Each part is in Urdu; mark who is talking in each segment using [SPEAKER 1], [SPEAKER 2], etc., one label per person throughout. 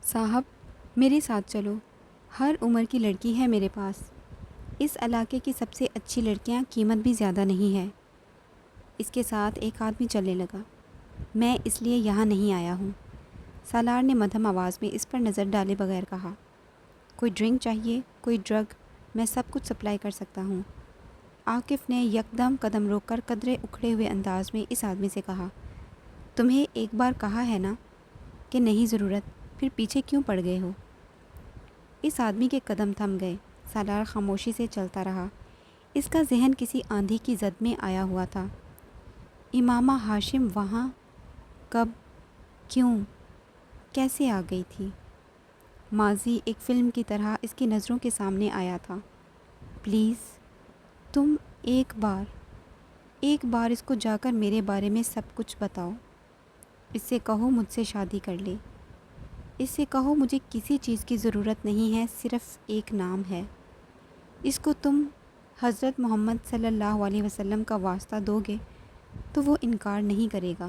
[SPEAKER 1] صاحب میرے ساتھ چلو، ہر عمر کی لڑکی ہے میرے پاس۔ اس علاقے کی سب سے اچھی لڑکیاں قیمت بھی زیادہ نہیں ہے۔ اس کے ساتھ ایک آدمی چلنے لگا۔ میں اس لیے یہاں نہیں آیا ہوں، سالار نے مدھم آواز میں اس پر نظر ڈالے بغیر کہا۔ کوئی ڈرنک چاہیے، کوئی ڈرگ، میں سب کچھ سپلائی کر سکتا ہوں۔ عاقف نے یکدم قدم روک کر قدرے اکھڑے ہوئے انداز میں اس آدمی سے کہا، تمہیں ایک بار کہا ہے نا کہ نہیں ضرورت، پھر پیچھے کیوں پڑ گئے ہو؟ اس آدمی کے قدم تھم گئے۔ سالار خاموشی سے چلتا رہا۔ اس کا ذہن کسی آندھی کی زد میں آیا ہوا تھا۔ امامہ ہاشم وہاں کب، کیوں، کیسے آ گئی تھی؟ ماضی ایک فلم کی طرح اس کی نظروں کے سامنے آیا تھا۔ پلیز تم ایک بار اس کو جا کر میرے بارے میں سب کچھ بتاؤ۔ اس سے کہو مجھ سے شادی کر لے۔ اس سے کہو مجھے کسی چیز کی ضرورت نہیں ہے، صرف ایک نام ہے۔ اس کو تم حضرت محمد صلی اللہ علیہ وسلم کا واسطہ دو گے تو وہ انکار نہیں کرے گا۔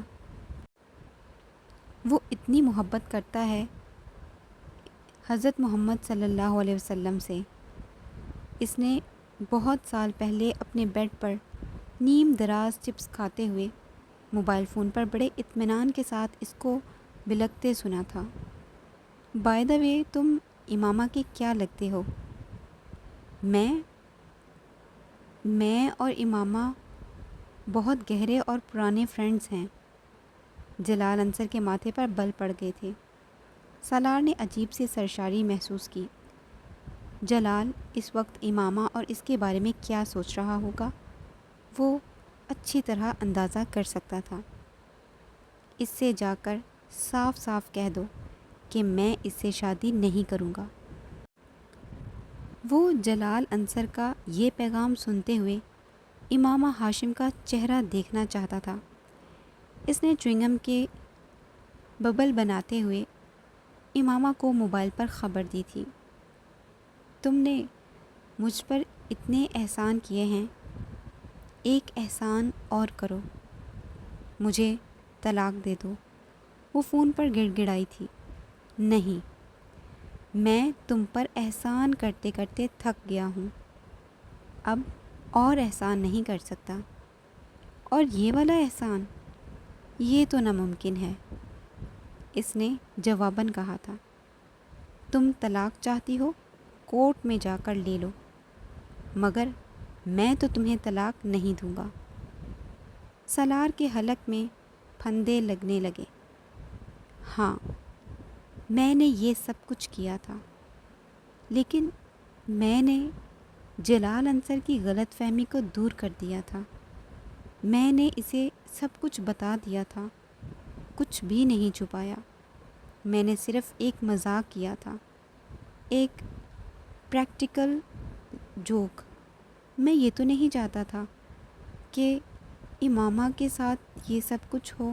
[SPEAKER 1] وہ اتنی محبت کرتا ہے حضرت محمد صلی اللہ علیہ وسلم سے۔ اس نے بہت سال پہلے اپنے بیڈ پر نیم دراز چپس کھاتے ہوئے موبائل فون پر بڑے اطمینان کے ساتھ اس کو بلکتے سنا تھا۔ بائی دا وے، تم امامہ کے کیا لگتے ہو؟ میں اور امامہ بہت گہرے اور پرانے فرینڈز ہیں۔ جلال انصر کے ماتھے پر بل پڑ گئے تھے۔ سالار نے عجیب سی سرشاری محسوس کی۔ جلال اس وقت امامہ اور اس کے بارے میں کیا سوچ رہا ہوگا، وہ اچھی طرح اندازہ کر سکتا تھا۔ اس سے جا کر صاف صاف کہہ دو کہ میں اس سے شادی نہیں کروں گا۔ وہ جلال انصر کا یہ پیغام سنتے ہوئے امامہ ہاشم کا چہرہ دیکھنا چاہتا تھا۔ اس نے چوئنگم کے ببل بناتے ہوئے امامہ کو موبائل پر خبر دی تھی، تم نے مجھ پر اتنے احسان کیے ہیں، ایک احسان اور کرو، مجھے طلاق دے دو۔ وہ فون پر گڑ گڑائی تھی، نہیں، میں تم پر احسان کرتے کرتے تھک گیا ہوں، اب اور احسان نہیں کر سکتا، اور یہ والا احسان، یہ تو ناممکن ہے۔ اس نے جواباً کہا تھا، تم طلاق چاہتی ہو، کورٹ میں جا کر لے لو، مگر میں تو تمہیں طلاق نہیں دوں گا۔ سالار کے حلق میں پھندے لگنے لگے۔ ہاں، میں نے یہ سب کچھ کیا تھا، لیکن میں نے جلال انصر کی غلط فہمی کو دور کر دیا تھا۔ میں نے اسے سب کچھ بتا دیا تھا، کچھ بھی نہیں چھپایا۔ میں نے صرف ایک مذاق کیا تھا، ایک پریکٹیکل جوک۔ میں یہ تو نہیں چاہتا تھا کہ امامہ کے ساتھ یہ سب کچھ ہو۔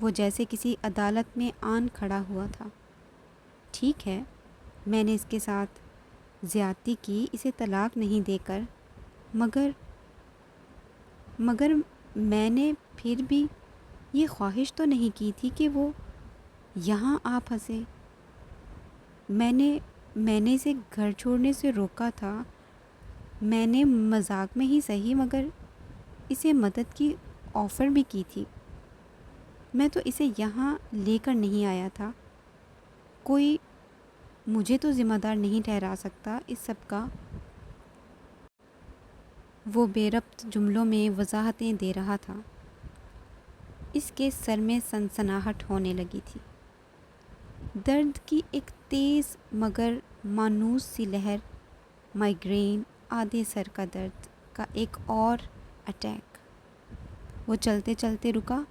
[SPEAKER 1] وہ جیسے کسی عدالت میں آن کھڑا ہوا تھا۔ ٹھیک ہے، میں نے اس کے ساتھ زیادتی کی، اسے طلاق نہیں دے کر، مگر میں نے پھر بھی یہ خواہش تو نہیں کی تھی کہ وہ یہاں آ پھنسے۔ میں نے اسے گھر چھوڑنے سے روکا تھا، میں نے مذاق میں ہی صحیح مگر اسے مدد کی آفر بھی کی تھی۔ میں تو اسے یہاں لے کر نہیں آیا تھا۔ کوئی مجھے تو ذمہ دار نہیں ٹھہرا سکتا اس سب کا۔ وہ بے ربط جملوں میں وضاحتیں دے رہا تھا۔ اس کے سر میں سنسناہٹ ہونے لگی تھی۔ درد کی ایک تیز مگر مانوس سی لہر، مائیگرین، آدھے سر کا درد کا ایک اور اٹیک۔ وہ چلتے چلتے رکا،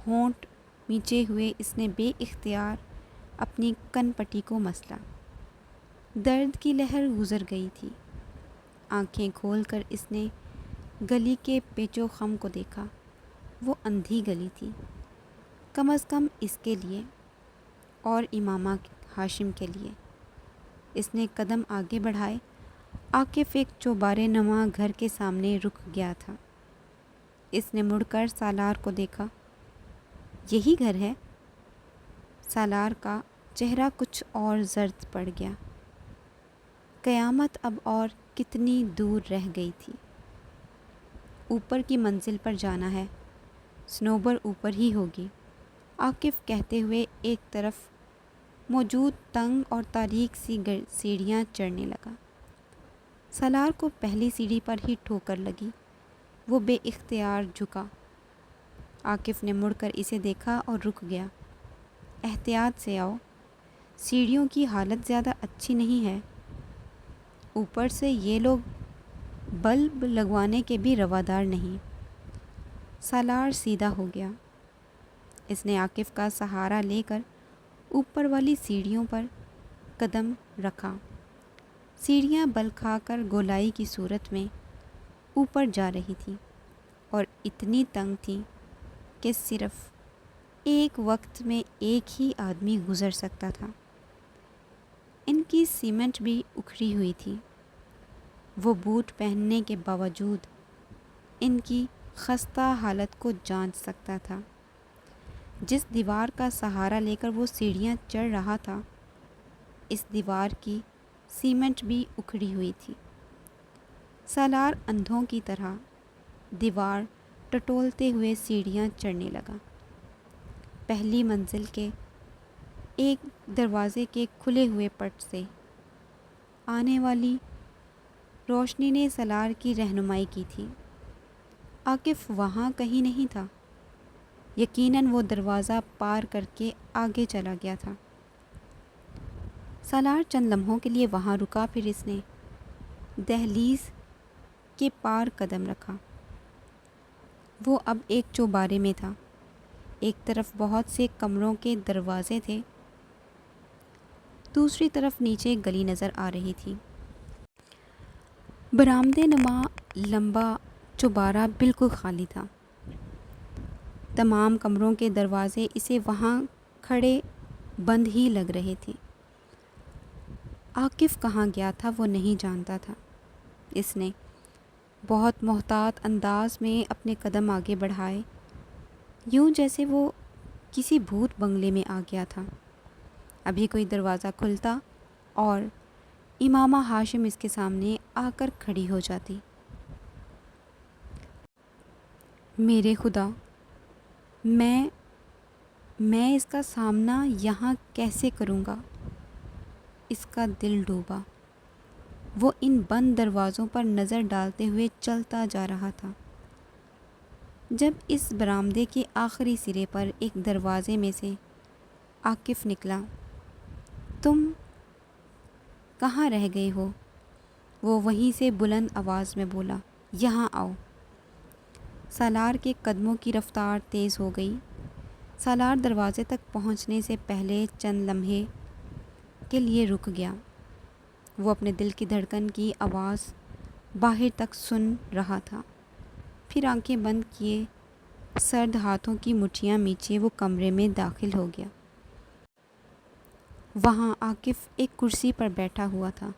[SPEAKER 1] ہونٹ میچے ہوئے اس نے بے اختیار اپنی کن پٹی کو مسلا۔ درد کی لہر گزر گئی تھی۔ آنکھیں کھول کر اس نے گلی کے پیچ و خم کو دیکھا۔ وہ اندھی گلی تھی، کم از کم اس کے لیے اور امامہ ہاشم کے لیے۔ اس نے قدم آگے بڑھائے۔ عاقف ایک چوبارے نما گھر کے سامنے رک گیا تھا۔ اس نے مڑ کر سالار کو دیکھا۔ یہی گھر ہے؟ سالار کا چہرہ کچھ اور زرد پڑ گیا۔ قیامت اب اور کتنی دور رہ گئی تھی۔ اوپر کی منزل پر جانا ہے، سنوبر اوپر ہی ہوگی، عاقف کہتے ہوئے ایک طرف موجود تنگ اور تاریک سی سیڑھیاں چڑھنے لگا۔ سالار کو پہلی سیڑھی پر ہی ٹھوکر لگی۔ وہ بے اختیار جھکا۔ عاقف نے مڑ کر اسے دیکھا اور رک گیا۔ احتیاط سے آؤ، سیڑھیوں کی حالت زیادہ اچھی نہیں ہے، اوپر سے یہ لوگ بلب لگوانے کے بھی روادار نہیں۔ سالار سیدھا ہو گیا۔ اس نے عاقف کا سہارا لے کر اوپر والی سیڑھیوں پر قدم رکھا۔ سیڑھیاں بل کھا کر گولائی کی صورت میں اوپر جا رہی تھیں اور اتنی تنگ تھیں کہ صرف ایک وقت میں ایک ہی آدمی گزر سکتا تھا۔ ان کی سیمنٹ بھی اکھڑی ہوئی تھی۔ وہ بوٹ پہننے کے باوجود ان کی خستہ حالت کو جانچ سکتا تھا۔ جس دیوار کا سہارا لے کر وہ سیڑھیاں چڑھ رہا تھا، اس دیوار کی سیمنٹ بھی اکھڑی ہوئی تھی۔ سالار اندھوں کی طرح دیوار ٹٹولتے ہوئے سیڑھیاں چڑھنے لگا۔ پہلی منزل کے ایک دروازے کے کھلے ہوئے پٹ سے آنے والی روشنی نے سالار کی رہنمائی کی تھی۔ عاقف وہاں کہیں نہیں تھا۔ یقیناً وہ دروازہ پار کر کے آگے چلا گیا تھا۔ سالار چند لمحوں کے لیے وہاں رکا، پھر اس نے دہلیز کے پار قدم رکھا۔ وہ اب ایک چوبارے میں تھا۔ ایک طرف بہت سے کمروں کے دروازے تھے، دوسری طرف نیچے گلی نظر آ رہی تھی۔ برآمدے نما لمبا چوبارہ بالکل خالی تھا۔ تمام کمروں کے دروازے اسے وہاں کھڑے بند ہی لگ رہے تھے۔ عاقف کہاں گیا تھا وہ نہیں جانتا تھا۔ اس نے بہت محتاط انداز میں اپنے قدم آگے بڑھائے، یوں جیسے وہ کسی بھوت بنگلے میں آ گیا تھا۔ ابھی کوئی دروازہ کھلتا اور امامہ ہاشم اس کے سامنے آ کر کھڑی ہو جاتی۔ میرے خدا، میں اس کا سامنا یہاں کیسے کروں گا؟ اس کا دل ڈوبا۔ وہ ان بند دروازوں پر نظر ڈالتے ہوئے چلتا جا رہا تھا۔ جب اس برآمدے کے آخری سرے پر ایک دروازے میں سے عاقف نکلا، تم کہاں رہ گئے ہو؟ وہ وہیں سے بلند آواز میں بولا، یہاں آؤ۔ سالار کے قدموں کی رفتار تیز ہو گئی۔ سالار دروازے تک پہنچنے سے پہلے چند لمحے کے لیے رک گیا۔ وہ اپنے دل کی دھڑکن کی آواز باہر تک سن رہا تھا۔ پھر آنکھیں بند کیے سرد ہاتھوں کی مٹھیاں میچے وہ کمرے میں داخل ہو گیا۔ وہاں عاقف ایک کرسی پر بیٹھا ہوا تھا،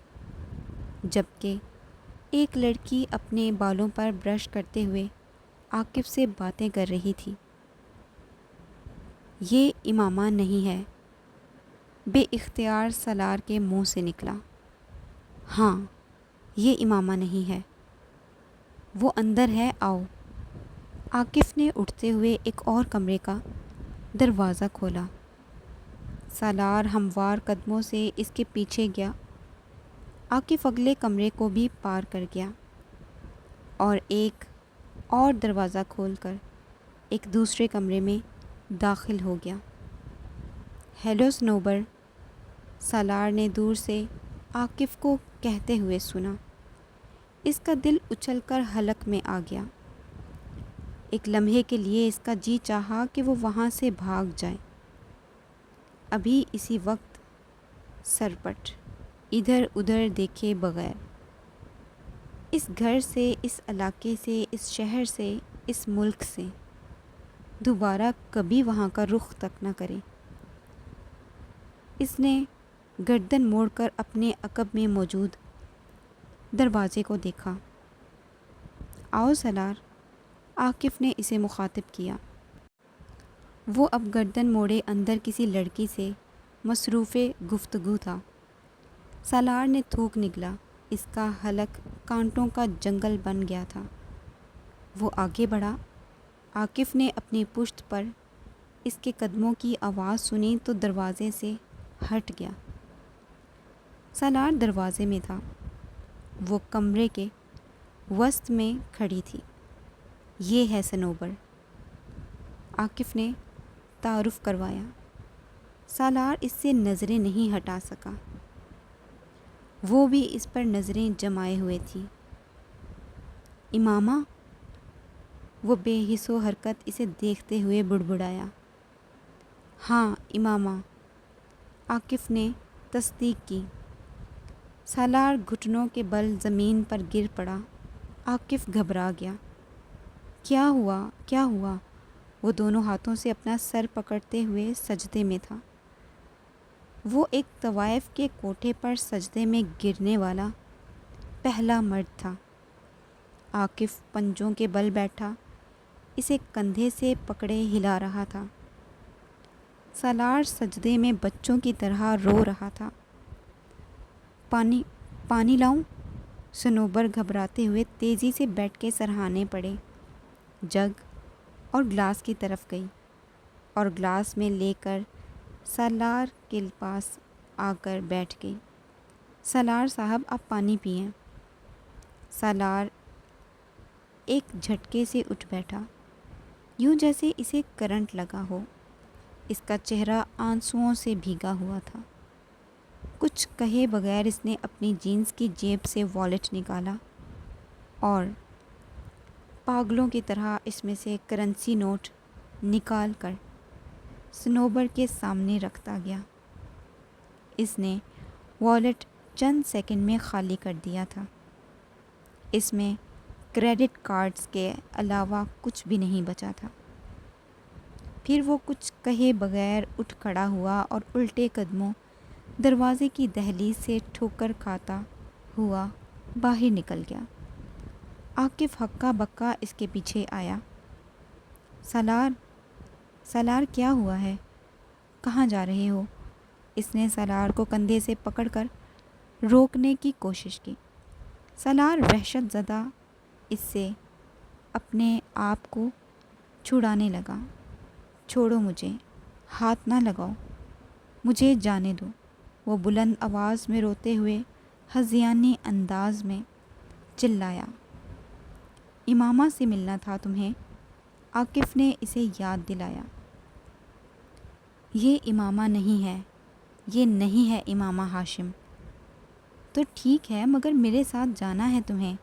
[SPEAKER 1] جبکہ ایک لڑکی اپنے بالوں پر برش کرتے ہوئے عاقف سے باتیں کر رہی تھی۔ یہ امامہ نہیں ہے، بے اختیار سالار کے منہ سے نکلا۔ ہاں، یہ امامہ نہیں ہے، وہ اندر ہے، آؤ۔ عاقف نے اٹھتے ہوئے ایک اور کمرے کا دروازہ کھولا۔ سالار ہموار قدموں سے اس کے پیچھے گیا۔ عاقف اگلے کمرے کو بھی پار کر گیا اور ایک اور دروازہ کھول کر ایک دوسرے کمرے میں داخل ہو گیا۔ ہیلو سنوبر، سالار نے دور سے عاقف کو کہتے ہوئے سنا۔ اس کا دل اچھل کر حلق میں آ گیا۔ ایک لمحے کے لیے اس کا جی چاہا کہ وہ وہاں سے بھاگ جائے۔ ابھی اسی وقت سرپٹ ادھر ادھر دیکھے بغیر اس گھر سے، اس علاقے سے، اس شہر سے، اس ملک سے دوبارہ کبھی وہاں کا رخ تک نہ کرے۔ اس نے گردن موڑ کر اپنے عقب میں موجود دروازے کو دیکھا۔ آؤ سالار، عاقف نے اسے مخاطب کیا۔ وہ اب گردن موڑے اندر کسی لڑکی سے مصروف گفتگو تھا۔ سالار نے تھوک نکلا، اس کا حلق کانٹوں کا جنگل بن گیا تھا۔ وہ آگے بڑھا۔ عاقف نے اپنی پشت پر اس کے قدموں کی آواز سنی تو دروازے سے ہٹ گیا۔ سالار دروازے میں تھا، وہ کمرے کے وسط میں کھڑی تھی۔ یہ ہے صنوبر، عاقف نے تعارف کروایا۔ سالار اس سے نظریں نہیں ہٹا سکا، وہ بھی اس پر نظریں جمائے ہوئے تھی۔ امامہ، وہ بے حس و حرکت اسے دیکھتے ہوئے بڑبڑایا۔ ہاں امامہ، عاقف نے تصدیق کی۔ سالار گھٹنوں کے بل زمین پر گر پڑا۔ عاقف گھبرا گیا۔ کیا ہوا، کیا ہوا؟ وہ دونوں ہاتھوں سے اپنا سر پکڑتے ہوئے سجدے میں تھا۔ وہ ایک طوائف کے کوٹھے پر سجدے میں گرنے والا پہلا مرد تھا۔ عاقف پنجوں کے بل بیٹھا، اسے کندھے سے پکڑے ہلا رہا تھا۔ سالار سجدے میں بچوں کی طرح رو رہا تھا۔ پانی لاؤں؟ صنوبر گھبراتے ہوئے تیزی سے بیٹھ کے سرہانے پڑے، جگ اور گلاس کی طرف گئی اور گلاس میں لے کر سالار کے پاس آ کر بیٹھ گئی۔ سالار صاحب، آپ پانی پئیں۔ سالار ایک جھٹکے سے اٹھ بیٹھا، یوں جیسے اسے کرنٹ لگا ہو۔ اس کا چہرہ آنسوؤں سے بھیگا ہوا تھا۔ کچھ کہے بغیر اس نے اپنی جینس کی جیب سے والیٹ نکالا اور پاگلوں کی طرح اس میں سے کرنسی نوٹ نکال کر صنوبر کے سامنے رکھتا گیا۔ اس نے والیٹ چند سیکنڈ میں خالی کر دیا تھا۔ اس میں کریڈٹ کارڈز کے علاوہ کچھ بھی نہیں بچا تھا۔ پھر وہ کچھ کہے بغیر اٹھ کھڑا ہوا اور الٹے قدموں دروازے کی دہلیز سے ٹھوکر کھاتا ہوا باہر نکل گیا۔ عاقف ہکا بکا اس کے پیچھے آیا۔ سالار کیا ہوا ہے؟ کہاں جا رہے ہو؟ اس نے سالار کو کندھے سے پکڑ کر روکنے کی کوشش کی۔ سالار وحشت زدہ اس سے اپنے آپ کو چھڑانے لگا۔ چھوڑو مجھے، ہاتھ نہ لگاؤ، مجھے جانے دو۔ وہ بلند آواز میں روتے ہوئے ہذیانی انداز میں چلایا۔ امامہ سے ملنا تھا تمہیں، عاقف نے اسے یاد دلایا۔ یہ امامہ نہیں ہے، یہ نہیں ہے امامہ ہاشم۔ تو ٹھیک ہے، مگر میرے ساتھ جانا ہے تمہیں۔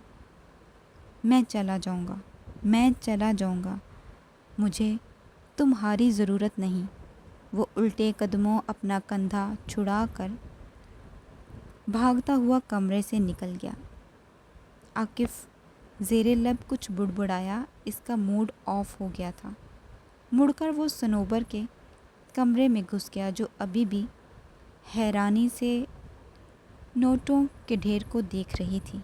[SPEAKER 1] میں چلا جاؤں گا، مجھے تمہاری ضرورت نہیں۔ وہ الٹے قدموں اپنا کندھا چھڑا کر بھاگتا ہوا کمرے سے نکل گیا۔ عاقف زیر لب کچھ بڑبڑایا، اس کا موڈ آف ہو گیا تھا۔ مڑ کر وہ صنوبر کے کمرے میں گھس گیا، جو ابھی بھی حیرانی سے نوٹوں کے ڈھیر کو دیکھ رہی تھی۔